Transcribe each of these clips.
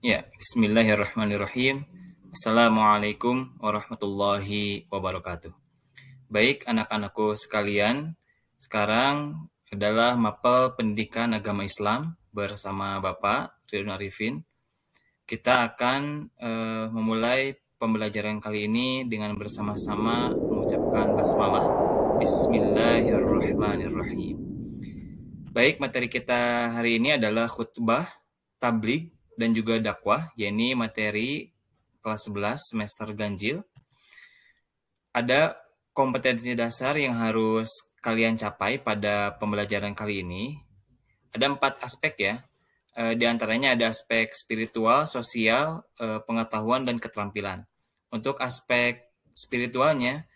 Ya, bismillahirrahmanirrahim. Assalamualaikum warahmatullahi wabarakatuh. Baik anak-anakku sekalian, sekarang adalah mapel pendidikan agama Islam bersama Bapak Ridwan Arifin. Kita akan memulai pembelajaran kali ini dengan bersama-sama mengucapkan basmalah. Bismillahirrahmanirrahim. Baik, materi kita hari ini adalah khutbah, tabligh, dan juga dakwah, yakni materi kelas 11 semester ganjil. Ada kompetensi dasar yang harus kalian capai pada pembelajaran kali ini. Ada 4 aspek ya. Di antaranya ada aspek spiritual, sosial, pengetahuan, dan keterampilan. Untuk aspek spiritualnya,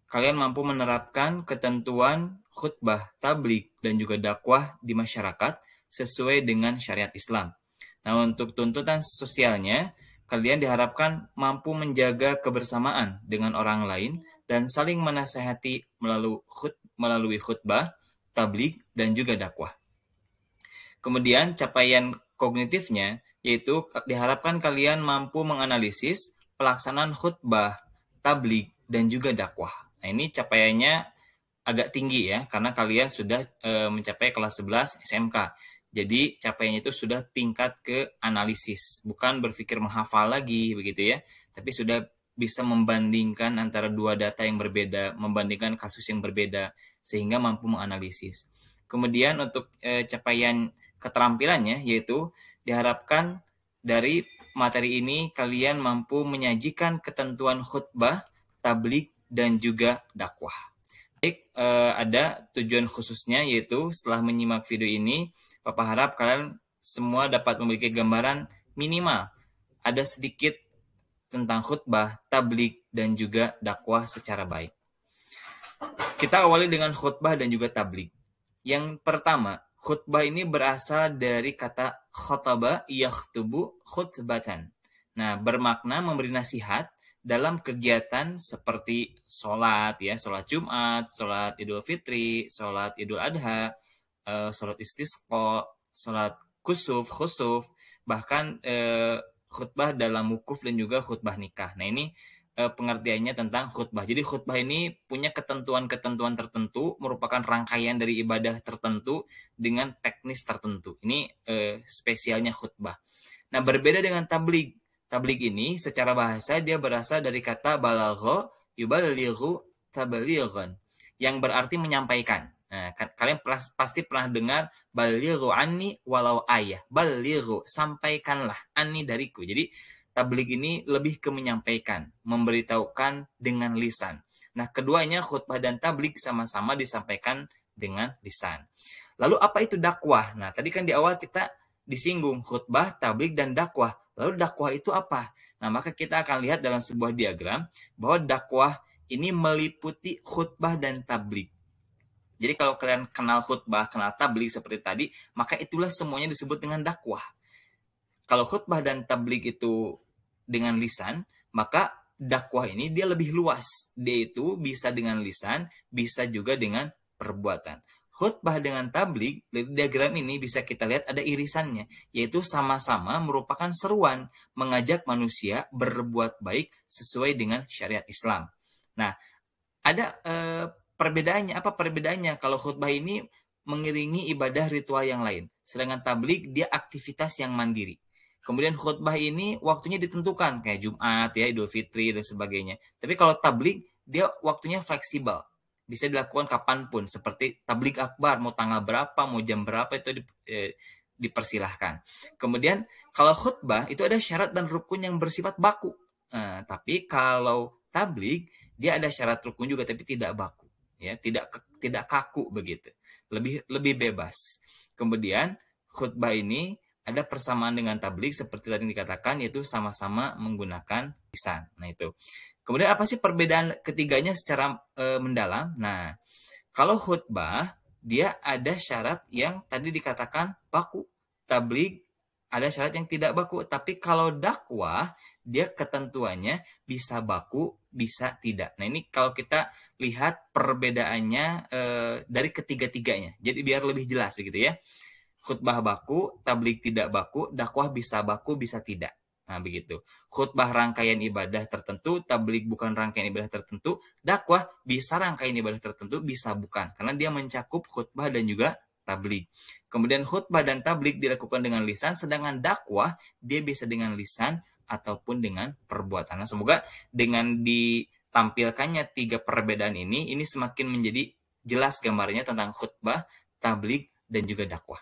kalian mampu menerapkan ketentuan khutbah, tabligh, dan juga dakwah di masyarakat sesuai dengan syariat Islam. Nah, untuk tuntutan sosialnya, kalian diharapkan mampu menjaga kebersamaan dengan orang lain dan saling menasehati melalui khutbah, tabligh, dan juga dakwah. Kemudian capaian kognitifnya, yaitu diharapkan kalian mampu menganalisis pelaksanaan khutbah, tabligh, dan juga dakwah. Nah, ini capaiannya agak tinggi ya, karena kalian sudah mencapai kelas 11 SMK. Jadi capaiannya itu sudah tingkat ke analisis, bukan berpikir menghafal lagi begitu ya, tapi sudah bisa membandingkan antara dua data yang berbeda, membandingkan kasus yang berbeda, sehingga mampu menganalisis. Kemudian untuk capaian keterampilannya, yaitu diharapkan dari materi ini kalian mampu menyajikan ketentuan khutbah, tabligh, dan juga dakwah. Baik, ada tujuan khususnya, yaitu setelah menyimak video ini, Bapak harap kalian semua dapat memiliki gambaran minimal ada sedikit tentang khutbah, tabligh, dan juga dakwah secara baik. Kita awali dengan khutbah dan juga tabligh. Yang pertama, khutbah ini berasal dari kata khotaba yakhtubu khutbatan. Nah, bermakna memberi nasihat dalam kegiatan seperti sholat ya, sholat Jumat, sholat Idul Fitri, sholat Idul Adha, sholat istisqa, sholat khusuf, bahkan khutbah dalam wukuf dan juga khutbah nikah. Nah, ini pengertiannya tentang khutbah. Jadi khutbah ini punya ketentuan-ketentuan tertentu, merupakan rangkaian dari ibadah tertentu dengan teknis tertentu. Ini spesialnya khutbah. Nah, berbeda dengan tabligh. Tabligh ini secara bahasa dia berasal dari kata balagha yuballighu tablighan, yang berarti menyampaikan. Nah, kalian pasti pernah dengar balighu anni walau ayah. Balighu, sampaikanlah anni dariku. Jadi tabligh ini lebih ke menyampaikan, memberitahukan dengan lisan. Nah, keduanya khutbah dan tabligh sama-sama disampaikan dengan lisan. Lalu apa itu dakwah? Nah, tadi kan di awal kita disinggung khutbah, tabligh, dan dakwah. Lalu dakwah itu apa? Nah, maka kita akan lihat dalam sebuah diagram bahwa dakwah ini meliputi khutbah dan tabligh. Jadi kalau kalian kenal khutbah, kenal tabligh seperti tadi, maka itulah semuanya disebut dengan dakwah. Kalau khutbah dan tabligh itu dengan lisan, maka dakwah ini dia lebih luas. Dia itu bisa dengan lisan, bisa juga dengan perbuatan. Khutbah dengan tabligh, dari diagram ini bisa kita lihat ada irisannya, yaitu sama-sama merupakan seruan mengajak manusia berbuat baik sesuai dengan syariat Islam. Nah, ada perbedaannya. Apa perbedaannya? Kalau khutbah ini mengiringi ibadah ritual yang lain, sedangkan tabligh dia aktivitas yang mandiri. Kemudian khutbah ini waktunya ditentukan, kayak Jumat, ya, Idul Fitri, dan sebagainya. Tapi kalau tabligh, dia waktunya fleksibel. Bisa dilakukan kapanpun, seperti tabligh akbar, mau tanggal berapa, mau jam berapa, itu dipersilahkan. Kemudian kalau khutbah, itu ada syarat dan rukun yang bersifat baku. Tapi kalau tabligh, dia ada syarat rukun juga, tapi tidak baku. Ya, tidak kaku begitu. Lebih bebas. Kemudian khutbah ini ada persamaan dengan tabligh seperti tadi dikatakan, yaitu sama-sama menggunakan lisan. Nah, itu. Kemudian apa sih perbedaan ketiganya secara mendalam? Nah, kalau khutbah dia ada syarat yang tadi dikatakan baku. Tabligh ada syarat yang tidak baku. Tapi kalau dakwah dia ketentuannya bisa baku, bisa tidak. Nah, ini kalau kita lihat perbedaannya dari ketiga-tiganya. Jadi biar lebih jelas begitu ya. Khutbah baku, tablik tidak baku, dakwah bisa baku, bisa tidak. Nah, begitu. Khutbah rangkaian ibadah tertentu, tablik bukan rangkaian ibadah tertentu, dakwah bisa rangkaian ibadah tertentu, bisa bukan. Karena dia mencakup khutbah dan juga tablik. Kemudian khutbah dan tablik dilakukan dengan lisan, sedangkan dakwah dia bisa dengan lisan ataupun dengan perbuatan. Nah, semoga dengan ditampilkannya 3 perbedaan ini semakin menjadi jelas gambarnya tentang khutbah, tablik, dan juga dakwah.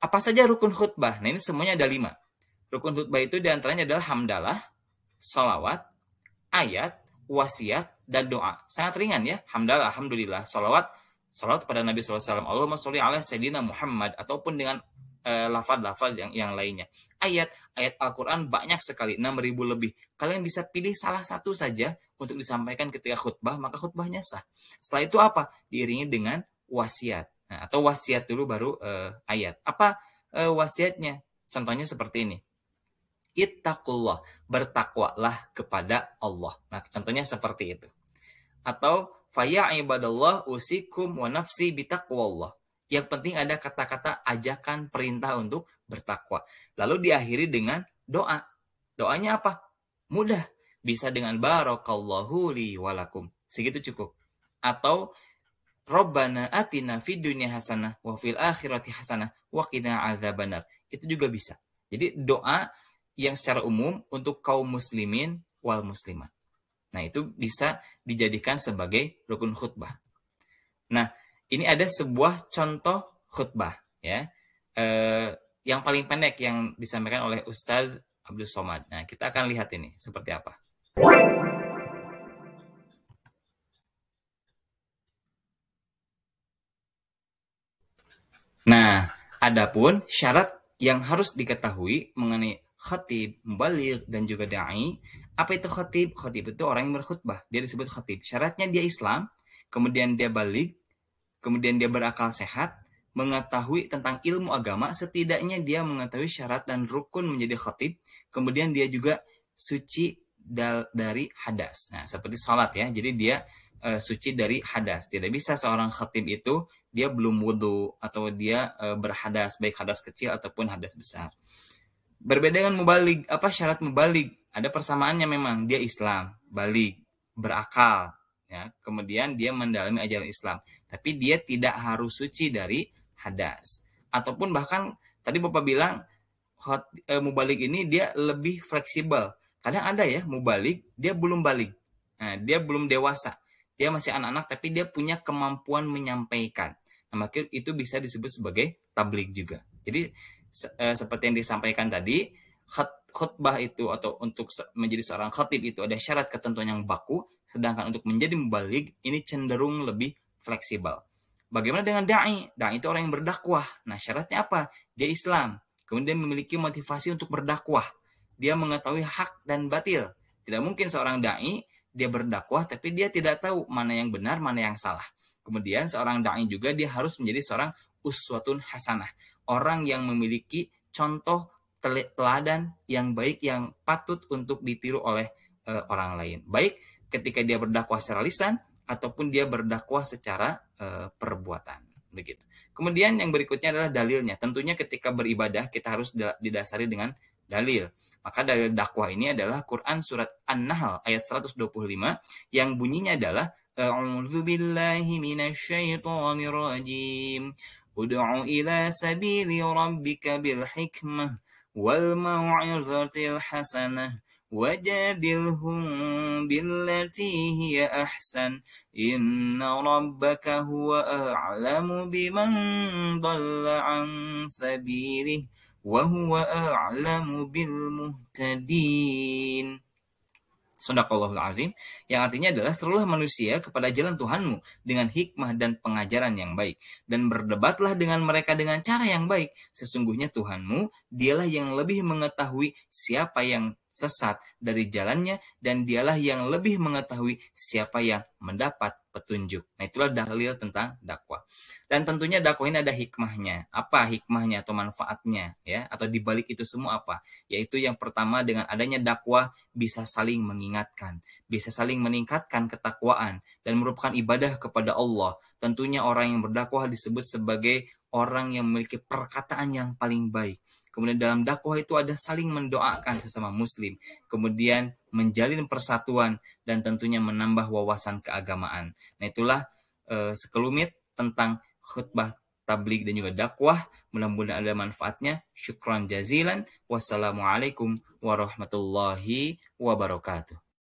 Apa saja rukun khutbah? Nah, ini semuanya ada 5. Rukun khutbah itu diantaranya adalah hamdalah, sholawat, ayat, wasiat, dan doa. Sangat ringan ya. Hamdalah, alhamdulillah. Sholawat kepada Nabi SAW. Allahumma sholli ala Sayyidina Muhammad. Ataupun dengan lafaz-lafaz yang lainnya. Ayat Al-Quran banyak sekali, 6.000 lebih. Kalian bisa pilih salah satu saja untuk disampaikan ketika khutbah, maka khutbahnya sah. Setelah itu apa? Diiringi dengan wasiat. Nah, atau wasiat dulu baru ayat. Apa wasiatnya? Contohnya seperti ini. Ittaqullah, bertakwalah kepada Allah. Nah, contohnya seperti itu. Atau faya ibadallah usikum wa nafsi bitaqwallah. Yang penting ada kata-kata ajakan perintah untuk bertakwa. Lalu diakhiri dengan doa. Doanya apa? Mudah. Bisa dengan barakallahu li walakum. Segitu cukup. Atau Rabbana atina fid dunya hasanah wa fil akhirati hasanah wa qina azabannar. Itu juga bisa. Jadi doa yang secara umum untuk kaum muslimin wal muslimat. Nah, itu bisa dijadikan sebagai rukun khutbah. Nah, ini ada sebuah contoh khutbah ya. Yang paling pendek yang disampaikan oleh Ustaz Abdul Somad. Nah, kita akan lihat ini seperti apa. Nah, adapun syarat yang harus diketahui mengenai khatib, mubaligh, dan juga da'i. Apa itu khatib? Khatib itu orang yang berkhutbah. Dia disebut khatib. Syaratnya dia Islam, kemudian dia baligh, kemudian dia berakal sehat, mengetahui tentang ilmu agama, setidaknya dia mengetahui syarat dan rukun menjadi khatib, kemudian dia juga suci dari hadas. Nah, seperti sholat ya. Jadi dia suci dari hadas. Tidak bisa seorang khatib itu dia belum wudhu atau dia berhadas, baik hadas kecil ataupun hadas besar. Berbeda dengan mubaligh. Apa syarat mubaligh? Ada persamaannya memang. Dia Islam, baligh, berakal, ya. Kemudian dia mendalami ajaran Islam. Tapi dia tidak harus suci dari hadas. Ataupun bahkan tadi Bapak bilang mubaligh ini dia lebih fleksibel. Kadang ada ya mubaligh, dia belum baligh. Nah, dia belum dewasa. Dia masih anak-anak tapi dia punya kemampuan menyampaikan. Nah, maka itu bisa disebut sebagai tabligh juga. Jadi seperti yang disampaikan tadi, khutbah itu atau untuk menjadi seorang khatib itu ada syarat ketentuan yang baku, sedangkan untuk menjadi mubaligh ini cenderung lebih fleksibel. Bagaimana dengan da'i? Da'i itu orang yang berdakwah. Nah, syaratnya apa? Dia Islam. Kemudian memiliki motivasi untuk berdakwah. Dia mengetahui hak dan batil. Tidak mungkin seorang da'i dia berdakwah tapi dia tidak tahu mana yang benar, mana yang salah. Kemudian seorang da'i juga dia harus menjadi seorang uswatun hasanah. Orang yang memiliki contoh teladan yang baik yang patut untuk ditiru oleh orang lain. Baik ketika dia berdakwah secara lisan ataupun dia berdakwah secara perbuatan. Begitu. Kemudian yang berikutnya adalah dalilnya. Tentunya ketika beribadah kita harus didasari dengan dalil. Maka dalil dakwah ini adalah Quran surat An-Nahl ayat 125 yang bunyinya adalah A'udzu billahi minasyaitonir rajim. Ud'u ila sabili rabbika bil hikmah wal mau'izatil hasanah wajadilhum billati hiya ahsan inna rabbaka huwa a'lamu biman dhalla an sabilihi wa huwa a'lamu bil muhtadin. Shadaqallahul azim, yang artinya adalah serulah manusia kepada jalan Tuhanmu dengan hikmah dan pengajaran yang baik, dan berdebatlah dengan mereka dengan cara yang baik. Sesungguhnya Tuhanmu, dialah yang lebih mengetahui siapa yang sesat dari jalannya, dan dialah yang lebih mengetahui siapa yang mendapat petunjuk. Nah, itulah dalil tentang dakwah. Dan tentunya dakwah ini ada hikmahnya. Apa hikmahnya atau manfaatnya ya? Atau dibalik itu semua apa? Yaitu yang pertama, dengan adanya dakwah bisa saling mengingatkan, bisa saling meningkatkan ketakwaan dan merupakan ibadah kepada Allah. Tentunya orang yang berdakwah disebut sebagai orang yang memiliki perkataan yang paling baik. Kemudian dalam dakwah itu ada saling mendoakan sesama muslim, kemudian menjalin persatuan dan tentunya menambah wawasan keagamaan. Nah, itulah sekelumit tentang khutbah tabligh dan juga dakwah. Mudah-mudahan ada manfaatnya. Syukran jazilan. Wassalamualaikum warahmatullahi wabarakatuh.